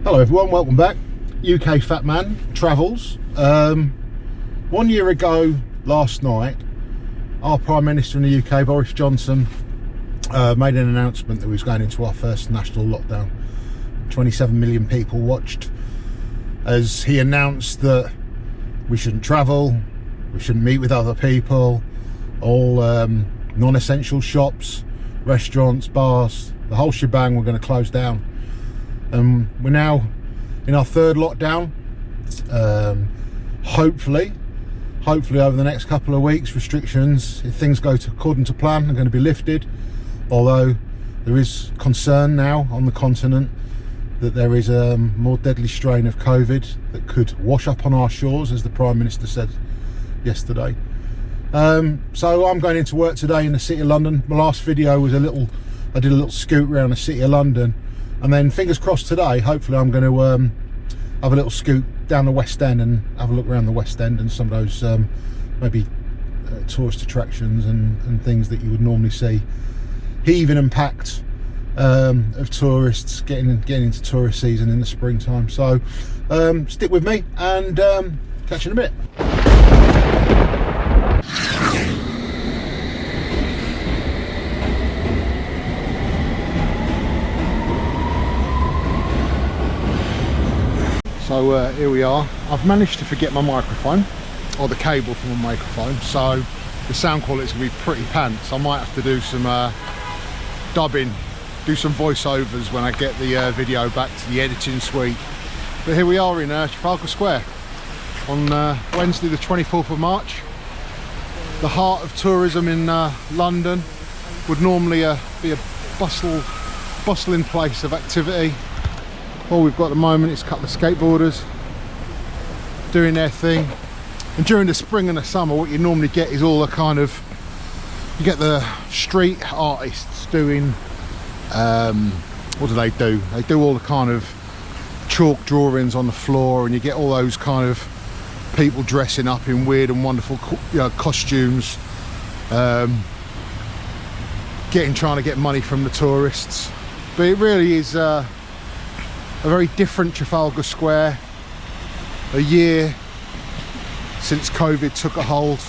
Hello everyone, welcome back. UK Fatman Travels. 1 year ago last night, our Prime Minister in the UK, Boris Johnson, made an announcement that we was going into our first national lockdown. 27 million people watched as he announced that we shouldn't travel, we shouldn't meet with other people, all non-essential shops, restaurants, bars, the whole shebang were going to close down. We're now in our third lockdown. Hopefully over the next couple of weeks, restrictions, if things go according to plan, are going to be lifted. Although there is concern now on the continent that there is a more deadly strain of COVID that could wash up on our shores, as the Prime Minister said yesterday. So I'm going into work today in the City of London. My last video was I did a little scoot around the City of London. And then fingers crossed today, hopefully I'm going to have a little scoot down the West End and have a look around the West End and some of those maybe tourist attractions and things that you would normally see heaving and packed of tourists getting into tourist season in the springtime. So stick with me and catch you in a bit. So here we are. I've managed to forget my microphone, or the cable for my microphone, so the sound quality is going to be pretty pants. I might have to do some dubbing, do some voiceovers when I get the video back to the editing suite. But here we are in Trafalgar Square on Wednesday the 24th of March. The heart of tourism in London. Would normally be a bustling place of activity. All we've got at the moment is a couple of skateboarders doing their thing. And during the spring and the summer, what you normally get is all the kind of, you get the street artists doing, what do? They do all the kind of chalk drawings on the floor, and you get all those kind of people dressing up in weird and wonderful costumes, trying to get money from the tourists. But it really is a very different Trafalgar Square. A year since COVID took a hold.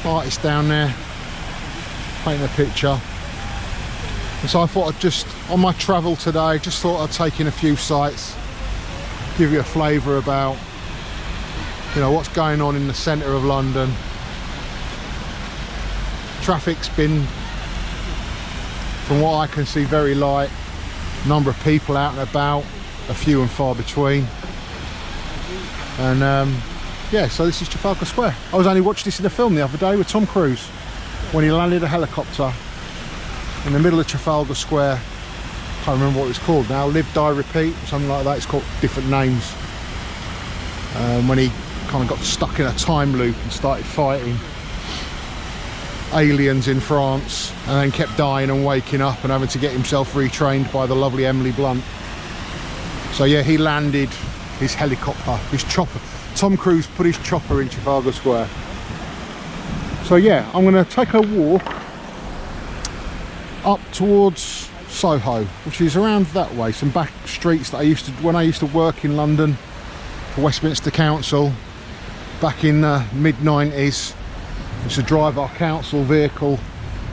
Artist down there painting a picture. And so I thought I'd just, on my travel today, just thought I'd take in a few sites, give you a flavour about, what's going on in the centre of London. Traffic's been, from what I can see, very light. Number of people out and about, a few and far between. And yeah, so this is Trafalgar Square. I was only watching this in a film the other day with Tom Cruise when he landed a helicopter in the middle of Trafalgar Square. Can't remember what it was called now, Live, Die, Repeat, or something like that. It's called different names. When he kind of got stuck in a time loop and started fighting aliens in France, and then kept dying and waking up and having to get himself retrained by the lovely Emily Blunt. So yeah, he landed his helicopter, his chopper. Tom Cruise put his chopper in Trafalgar Square. So yeah, I'm going to take a walk up towards Soho, which is around that way. Some back streets that when I used to work in London for Westminster Council back in the mid-90s. It's to drive our council vehicle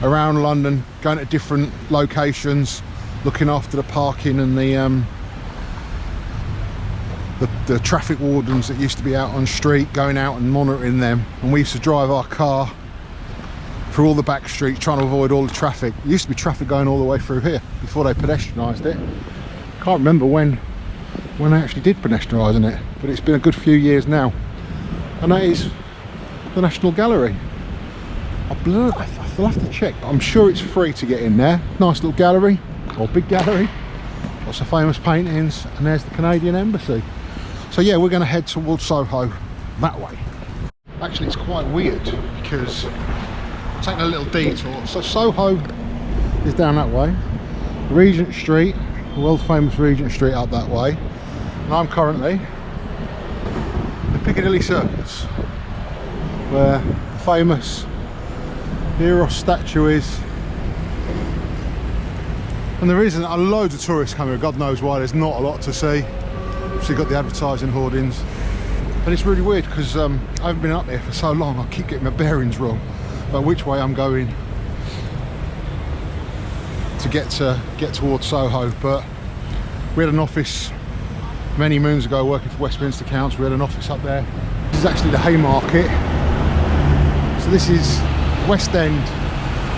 around London, going to different locations, looking after the parking and the traffic wardens that used to be out on street, going out and monitoring them. And we used to drive our car through all the back streets, trying to avoid all the traffic. There used to be traffic going all the way through here before they pedestrianised it. Can't remember when they actually did pedestrianising it, but it's been a good few years now. And that is the National Gallery. I'll have to check, but I'm sure it's free to get in there. Nice little gallery, or big gallery. Lots of famous paintings, and there's the Canadian Embassy. So yeah, we're going to head towards Soho that way. Actually, it's quite weird because I'm taking a little detour. So Soho is down that way. Regent Street, the world famous Regent Street, up that way. And I'm currently the Piccadilly Circus, where the famous Eros statue is. And there isn't loads of tourists coming. God knows why. There's not a lot to see. So you've got the advertising hoardings. And it's really weird because I haven't been up there for so long. I keep getting my bearings wrong about which way I'm going to get towards Soho. But we had an office many moons ago working for Westminster Council. We had an office up there. This is actually the Haymarket. So this is West End,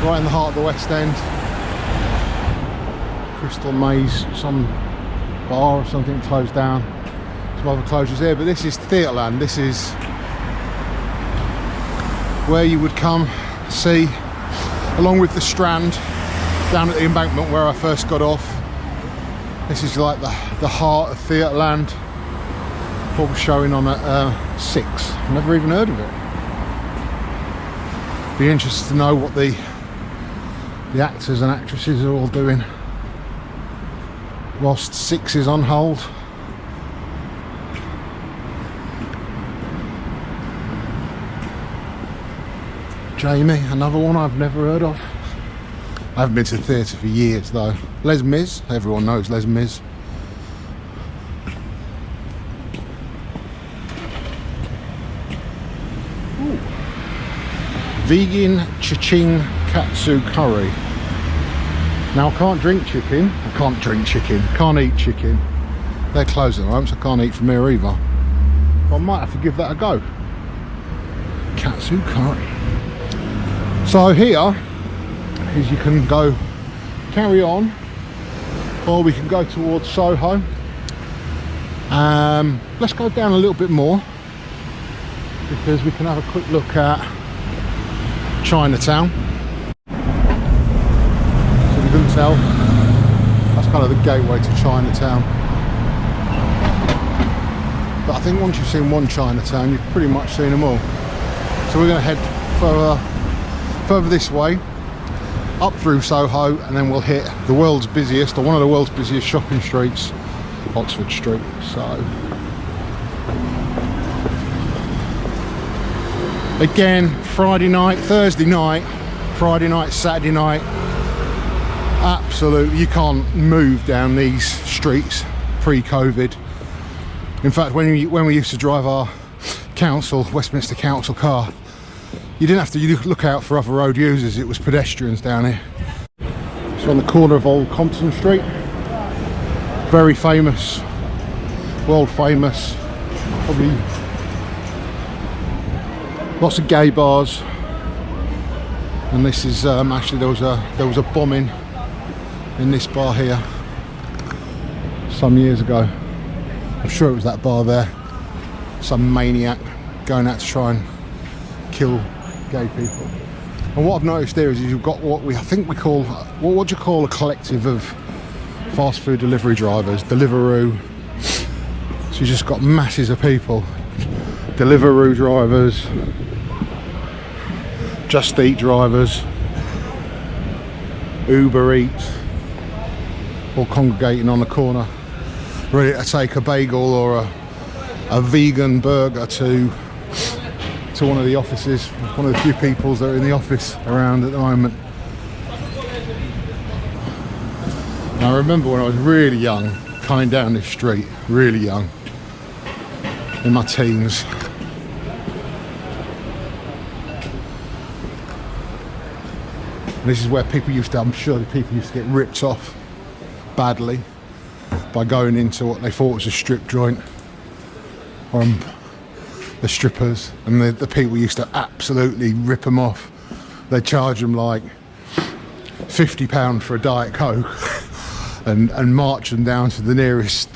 right in the heart of the West End. Crystal Maze, some bar or something closed down. Some other closures here, but this is Theatreland. This is where you would come see, along with the Strand, down at the embankment where I first got off. This is like the heart of Theatreland. What was showing on at 6. Never even heard of it. Be interested to know what the actors and actresses are all doing whilst 6 is on hold. Jamie, another one I've never heard of. I haven't been to the theatre for years though. Les Mis, everyone knows Les Mis. Ooh. Vegan Chiching Katsu Curry. Now I can't drink chicken. Can't eat chicken. They're closed at the moment, so I can't eat from here either. But I might have to give that a go. Katsu curry. So here is, you can go carry on, or we can go towards Soho. Let's go down a little bit more because we can have a quick look at Chinatown. So you couldn't tell, that's kind of the gateway to Chinatown. But I think once you've seen one Chinatown, you've pretty much seen them all. So we're going to head further this way, up through Soho, and then we'll hit the world's busiest, or one of the world's busiest shopping streets, Oxford Street. So again, Friday night, Thursday night, Friday night, Saturday night, absolutely you can't move down these streets pre-COVID. In fact, when we used to drive our Westminster Council car, you didn't have to look out for other road users, it was pedestrians down here. So on the corner of Old Compton Street, very famous, world famous, probably lots of gay bars. And this is actually there was a bombing in this bar here some years ago. I'm sure it was that bar there. Some maniac going out to try and kill gay people. And what I've noticed there is you've got what I think we call, what do you call a collective of fast food delivery drivers? Deliveroo. So you just got masses of people. Deliveroo drivers, Just Eat drivers, Uber Eats, all congregating on the corner, ready to take a bagel or a vegan burger to one of the offices, one of the few people that are in the office around at the moment. And I remember when I was really young, coming down this street, really young, in my teens. And this is where people used to, I'm sure the people used to get ripped off badly by going into what they thought was a strip joint, or the strippers, and the people used to absolutely rip them off. They'd charge them like £50 for a Diet Coke and march them down to the nearest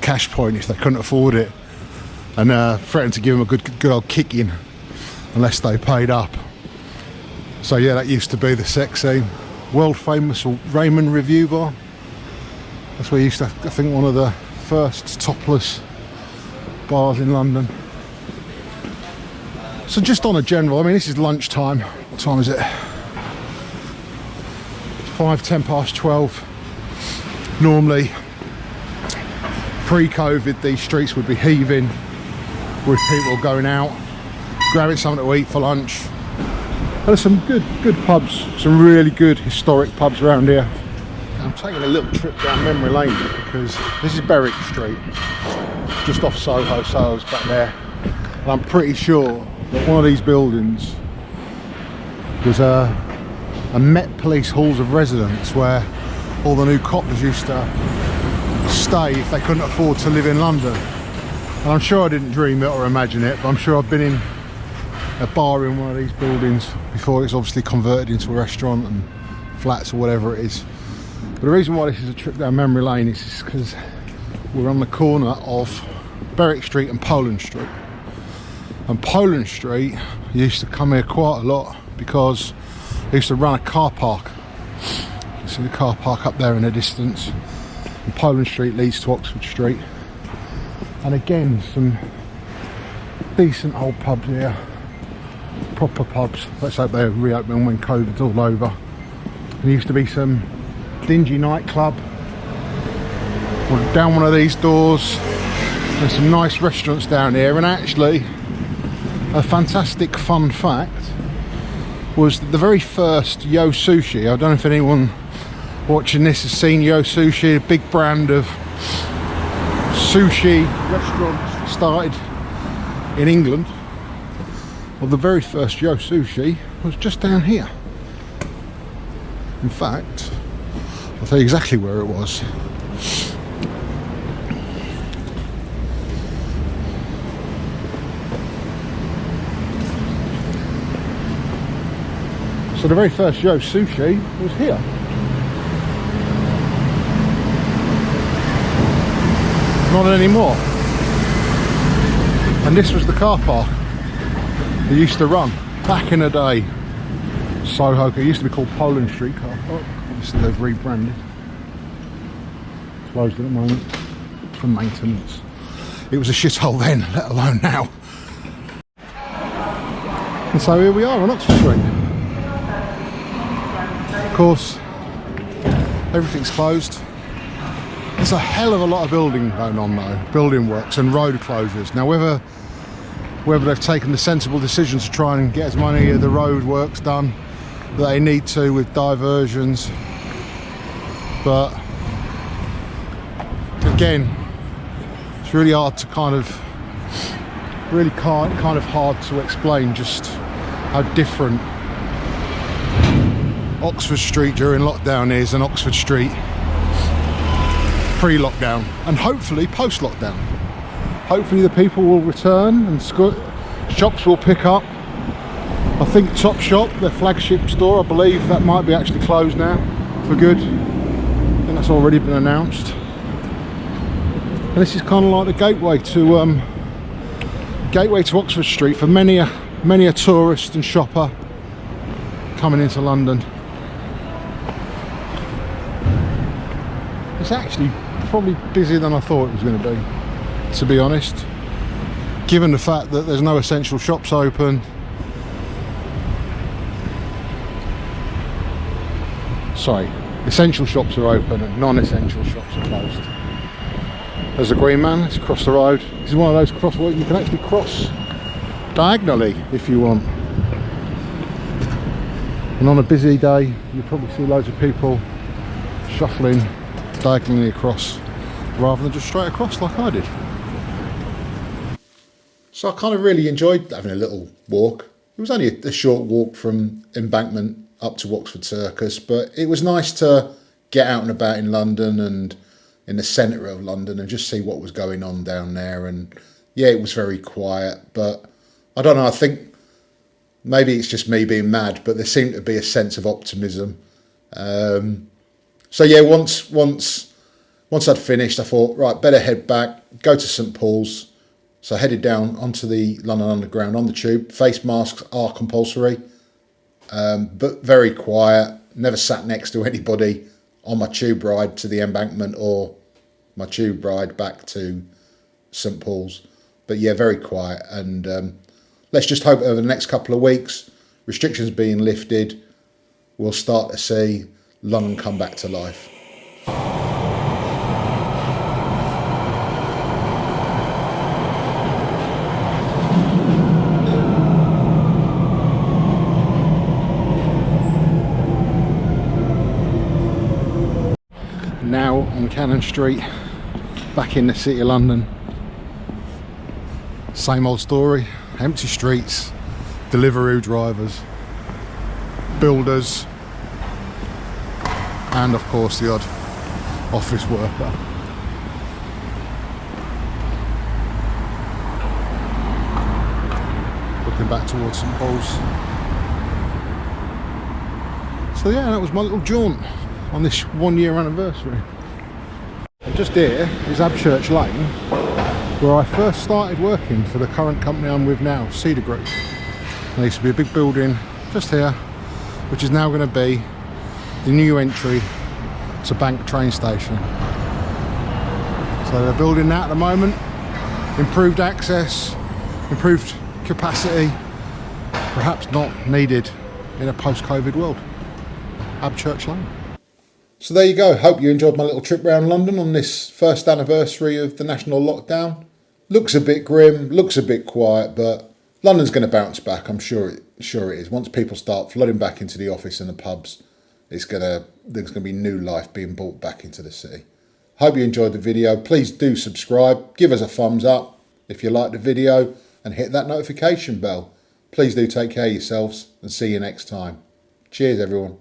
cash point if they couldn't afford it, and threaten to give them a good old kicking unless they paid up. So yeah, that used to be the sex scene. World famous Raymond Review Bar. That's where you used to, I think, one of the first topless bars in London. So just on a general, I mean, this is lunchtime. What time is it? 10 past 12. Normally, pre-COVID, these streets would be heaving with people going out, grabbing something to eat for lunch, There's some good pubs, some really good historic pubs around here. I'm taking a little trip down memory lane because this is Berwick Street, just off Soho, Soho's back there. And I'm pretty sure that one of these buildings was a Met Police halls of residence where all the new coppers used to stay if they couldn't afford to live in London. And I'm sure I didn't dream it or imagine it, but I'm sure I've been in a bar in one of these buildings before it's obviously converted into a restaurant and flats or whatever it is. But the reason why this is a trip down memory lane is because we're on the corner of Berwick Street and Poland Street. And Poland Street used to come here quite a lot because they used to run a car park. You can see the car park up there in the distance. And Poland Street leads to Oxford Street. And again, some decent old pubs here. Proper pubs. Let's hope they reopen when COVID's all over. There used to be some dingy nightclub down one of these doors. There's some nice restaurants down here, and actually a fantastic fun fact was that the very first Yo Sushi, I don't know if anyone watching this has seen Yo Sushi, a big brand of sushi restaurants that started in England. Well, the very first Yo Sushi was just down here. In fact, I'll tell you exactly where it was. So the very first Yo Sushi was here. Not anymore. And this was the car park they used to run back in the day. Soho, it used to be called Poland Street car park. Obviously they've rebranded. Closed at the moment for maintenance. It was a shithole then, let alone now. And so here we are on Oxford Street. Of course, everything's closed. There's a hell of a lot of building going on though, building works and road closures. Now whether they've taken the sensible decision to try and get as many of the road works done that they need to with diversions, but again, it's really hard to kind of hard to explain just how different Oxford Street during lockdown is and Oxford Street pre-lockdown and hopefully post-lockdown. Hopefully the people will return and shops will pick up. I think Topshop, their flagship store, I believe that might be actually closed now for good. I think that's already been announced. And this is kind of like the gateway to Oxford Street for many a tourist and shopper coming into London. It's actually probably busier than I thought it was going to be honest, given the fact that there's no essential shops open. Sorry, essential shops are open and non-essential shops are closed. There's a green man, let's cross the road. This is one of those crosswalks you can actually cross diagonally if you want. And on a busy day, you'll probably see loads of people shuffling diagonally across rather than just straight across like I did. So I kind of really enjoyed having a little walk. It was only a short walk from Embankment up to Oxford Circus, but it was nice to get out and about in London and in the centre of London and just see what was going on down there. And yeah, it was very quiet, but I don't know, I think maybe it's just me being mad, but there seemed to be a sense of optimism. So yeah, once I'd finished, I thought, right, better head back, go to St Paul's. So I headed down onto the London Underground on the tube. Face masks are compulsory, but very quiet. Never sat next to anybody on my tube ride to the Embankment or my tube ride back to St Paul's. But yeah, very quiet. And let's just hope over the next couple of weeks, restrictions being lifted, we'll start to see London come back to life. Mill and Cannon Street, back in the City of London. Same old story, empty streets, Deliveroo drivers, builders, and of course the odd office worker. Looking back towards St Paul's. So yeah, that was my little jaunt on this 1 year anniversary. And just here is Abchurch Lane, where I first started working for the current company I'm with now, Cedar Group. There used to be a big building just here, which is now going to be the new entry to Bank train station. So they're building that at the moment. Improved access, improved capacity, perhaps not needed in a post-COVID world. Abchurch Lane. So there you go. Hope you enjoyed my little trip around London on this first anniversary of the national lockdown. Looks a bit grim, looks a bit quiet, but London's going to bounce back. I'm sure it is. Once people start flooding back into the office and the pubs, there's going to be new life being brought back into the city. Hope you enjoyed the video. Please do subscribe. Give us a thumbs up if you like the video and hit that notification bell. Please do take care of yourselves and see you next time. Cheers, everyone.